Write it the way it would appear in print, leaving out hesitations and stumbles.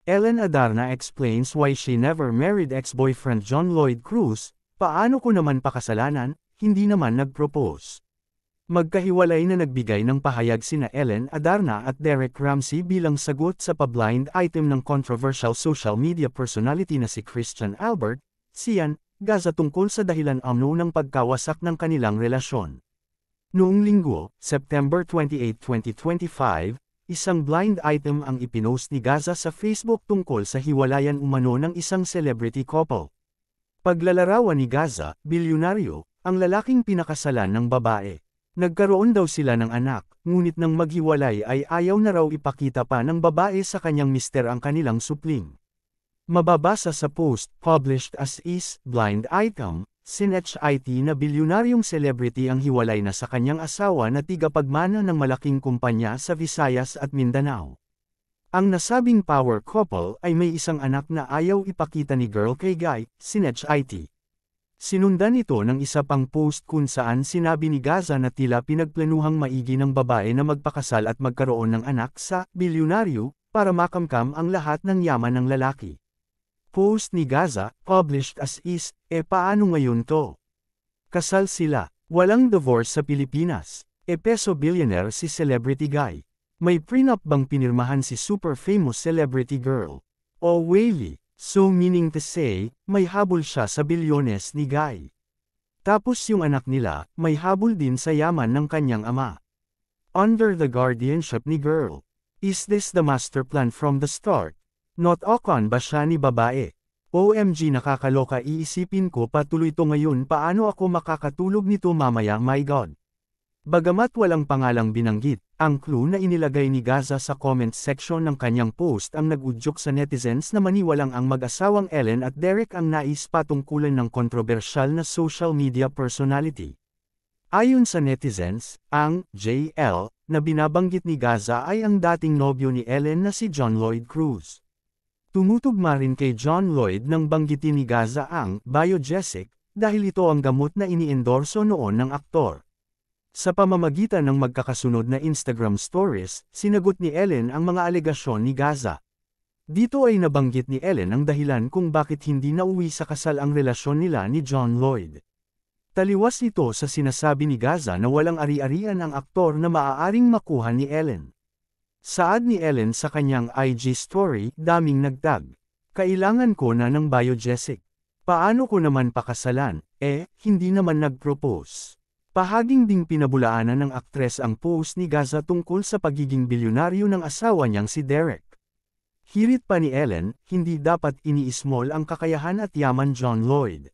Ellen Adarna explains why she never married ex-boyfriend John Lloyd Cruz. Paano ko naman pakasalanan, hindi naman nag-propose. Magkahiwalay na nagbigay ng pahayag sina Ellen Adarna at Derek Ramsey bilang sagot sa pa-blind item ng controversial social media personality na si Christian Albert, Cian, Gaza tungkol sa dahilan umno ng pagkawasak ng kanilang relasyon. Noong linggo, September 28, 2025, isang blind item ang ipinost ni Gaza sa Facebook tungkol sa hiwalayan umano ng isang celebrity couple. Paglalarawan ni Gaza, bilyonaryo, ang lalaking pinakasalan ng babae. Nagkaroon daw sila ng anak, ngunit nang maghiwalay ay ayaw na raw ipakita pa ng babae sa kanyang mister ang kanilang supling. Mababasa sa post, published as is, blind item, sinetch IT na bilyonaryong celebrity ang hiwalay na sa kanyang asawa na tigapagmana ng malaking kumpanya sa Visayas at Mindanao. Ang nasabing power couple ay may isang anak na ayaw ipakita ni girl kay guy, sinetch IT. Sinundan ito ng isa pang post kung saan sinabi ni Gaza na tila pinagplanuhang maigi ng babae na magpakasal at magkaroon ng anak sa bilyonaryo para makamkam ang lahat ng yaman ng lalaki. Post ni Gaza, published as is, paano ngayon to? Kasal sila, walang divorce sa Pilipinas, peso billionaire si celebrity guy. May prenup bang pinirmahan si super famous celebrity girl? O wavy? So meaning to say, may habol siya sa bilyones ni Guy. Tapos yung anak nila, may habol din sa yaman ng kanyang ama. Under the guardianship ni girl. Is this the master plan from the start? Not okon ba siya ni babae? OMG nakakaloka iisipin ko patuloy to ngayon paano ako makakatulog nito mamaya my God. Bagamat walang pangalang binanggit, ang clue na inilagay ni Gaza sa comment section ng kanyang post ang nag-udyok sa netizens na maniwalang ang mag-asawang Ellen at Derek ang nais patungkulan ng kontrobersyal na social media personality. Ayon sa netizens, ang JL na binabanggit ni Gaza ay ang dating nobyo ni Ellen na si John Lloyd Cruz. Tumutugma rin kay John Lloyd nang banggitin ni Gaza ang Biogesic dahil ito ang gamot na iniendorso noon ng aktor. Sa pamamagitan ng magkakasunod na Instagram stories, sinagot ni Ellen ang mga alegasyon ni Gaza. Dito ay nabanggit ni Ellen ang dahilan kung bakit hindi nauwi sa kasal ang relasyon nila ni John Lloyd. Taliwas ito sa sinasabi ni Gaza na walang ari-arian ang aktor na maaaring makuha ni Ellen. Saad ni Ellen sa kanyang IG story, daming nagtag. Kailangan ko na ng biogesic. Paano ko naman pakasalan? Hindi naman nag-propose. Pahaging ding pinabulaanan ng aktres ang post ni Gaza tungkol sa pagiging bilyonaryo ng asawa niyang si Derek. Hirit pa ni Ellen, hindi dapat ini-small ang kakayahan at yaman John Lloyd.